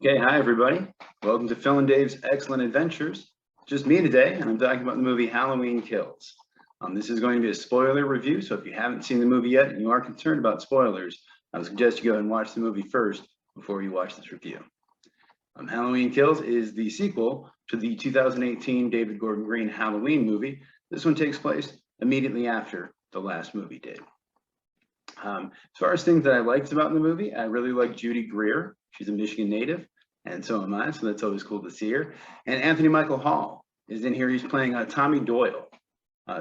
Okay, hi everybody. Welcome to Phil and Dave's Excellent Adventures. Just me today, and I'm talking about the movie Halloween Kills. This is going to be a spoiler review, so if you haven't seen the movie yet and you are concerned about spoilers, I would suggest you go ahead and watch the movie first before you watch this review. Halloween Kills is the sequel to the 2018 David Gordon Green Halloween movie. This one takes place immediately after the last movie did. As far as things that I liked about the movie, I really like Judy Greer. She's a Michigan native, and so am I, so that's always cool to see her. And Anthony Michael Hall is in here. He's playing Tommy Doyle.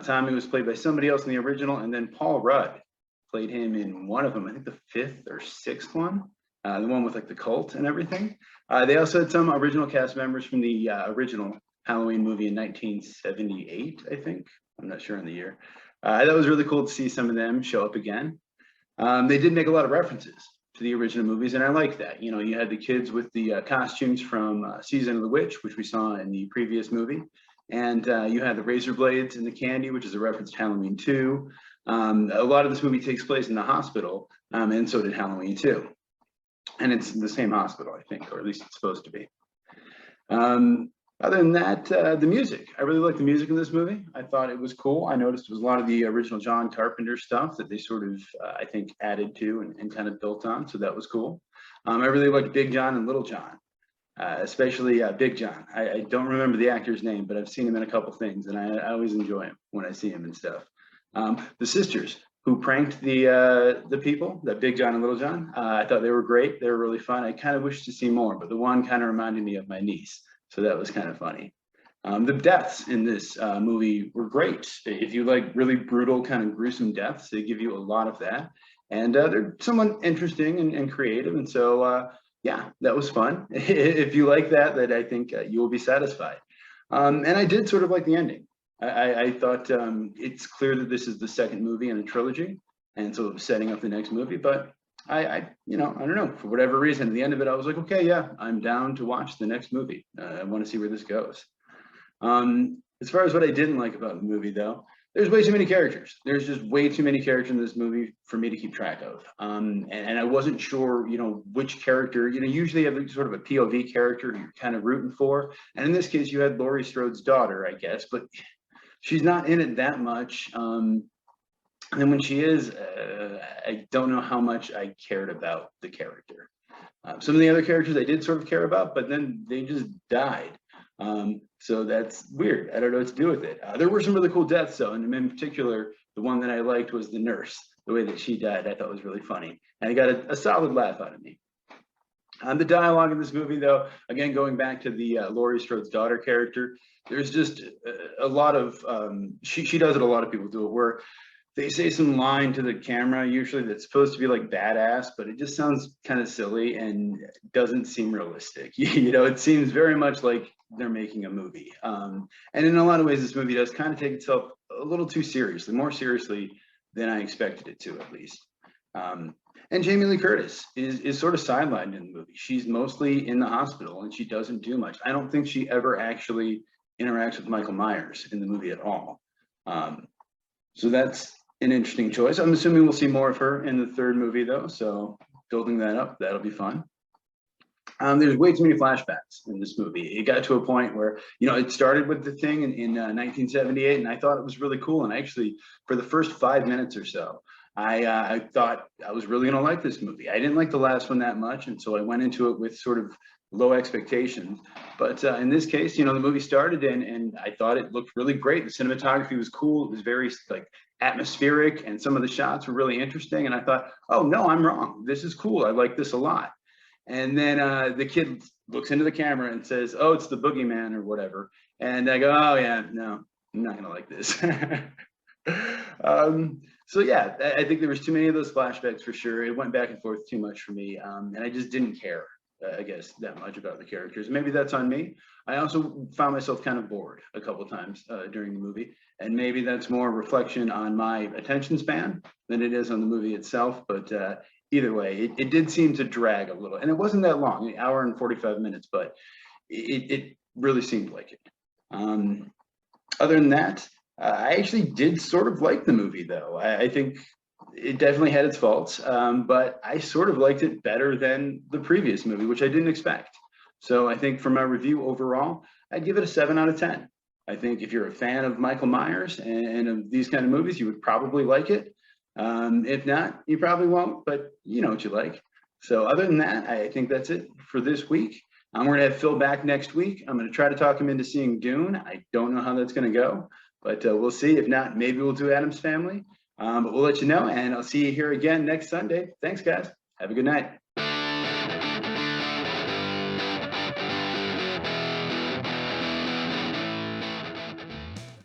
Tommy was played by somebody else in the original, and then Paul Rudd played him in one of them, I think the fifth or sixth one, the one with like the cult and everything. They also had some original cast members from the original Halloween movie in 1978, I think. I'm not sure on the year. That was really cool to see some of them show up again. They did make a lot of references to the original movies, and I like that. You know, you had the kids with the costumes from Season of the Witch, which we saw in the previous movie, and you had the razor blades and the candy, which is a reference to Halloween 2. A lot of this movie takes place in the hospital, and so did Halloween 2. And it's the same hospital, I think, or at least it's supposed to be. Other than that, the music. I really like the music in this movie. I thought it was cool. I noticed it was a lot of the original John Carpenter stuff that they sort of, I think, added to and kind of built on, so that was cool. I really liked Big John and Little John, especially Big John. I don't remember the actor's name, but I've seen him in a couple things, and I always enjoy him when I see him and stuff. The sisters who pranked the people, that Big John and Little John, I thought they were great. They were really fun. I kind of wish to see more, but the one kind of reminded me of my niece. So that was kind of funny. The deaths in this movie were great. If you like really brutal, kind of gruesome deaths, they give you a lot of that. And they're somewhat interesting and creative. And so, yeah, that was fun. If you like that, I think you will be satisfied. And I did sort of like the ending. I thought it's clear that this is the second movie in a trilogy. And so it was setting up the next movie. But I don't know, for whatever reason, at the end of it, I was like, okay, yeah, I'm down to watch the next movie. I want to see where this goes. As far as what I didn't like about the movie, though, there's way too many characters. There's just way too many characters in this movie for me to keep track of. And I wasn't sure, which character, usually you have sort of a POV character you're kind of rooting for. And in this case, you had Laurie Strode's daughter, I guess, but she's not in it that much. And then when she is, I don't know how much I cared about the character. Some of the other characters I did sort of care about, but then they just died. So that's weird. I don't know what to do with it. There were some really cool deaths, though, and in particular, the one that I liked was the nurse. The way that she died, I thought was really funny. And I got a solid laugh out of me. The dialogue in this movie, though, again, going back to the Laurie Strode's daughter character, there's just a lot of, she does it, a lot of people do it, where they say some line to the camera, usually that's supposed to be like badass, but it just sounds kind of silly and doesn't seem realistic. It seems very much like they're making a movie. And in a lot of ways, this movie does kind of take itself a little too seriously, more seriously than I expected it to, at least. And Jamie Lee Curtis is sort of sidelined in the movie. She's mostly in the hospital and she doesn't do much. I don't think she ever actually interacts with Michael Myers in the movie at all. So that's an interesting choice. I'm assuming we'll see more of her in the third movie, though. So building that up, that'll be fun. There's way too many flashbacks in this movie. It got to a point where, it started with the thing in 1978, and I thought it was really cool. And actually, for the first 5 minutes or so, I thought I was really going to like this movie. I didn't like the last one that much, and so I went into it with sort of low expectations. But in this case, the movie started and I thought it looked really great. The cinematography was cool. It was very atmospheric, and some of the shots were really interesting. And I thought, oh no, I'm wrong. This is cool. I like this a lot. And then the kid looks into the camera and says, oh, it's the boogeyman or whatever. And I go, oh yeah, no, I'm not gonna like this. So yeah, I think there was too many of those flashbacks for sure. It went back and forth too much for me, and I just didn't care, I guess, that much about the characters. Maybe that's on me. I also found myself kind of bored a couple times during the movie, and maybe that's more a reflection on my attention span than it is on the movie itself. But either way, it did seem to drag a little, and it wasn't that long, an hour and 45 minutes, but it really seemed like it. Other than that, I actually did sort of like the movie, though. I think it definitely had its faults, but I sort of liked it better than the previous movie, which I didn't expect. So I think for my review overall, I'd give it a 7 out of 10. I think if you're a fan of Michael Myers and of these kind of movies, you would probably like it. If not, you probably won't, but you know what you like. So other than that, I think that's it for this week. We're going to have Phil back next week. I'm going to try to talk him into seeing Dune. I don't know how that's going to go, but we'll see. If not, maybe we'll do Addams Family. But we'll let you know, and I'll see you here again next Sunday. Thanks, guys. Have a good night.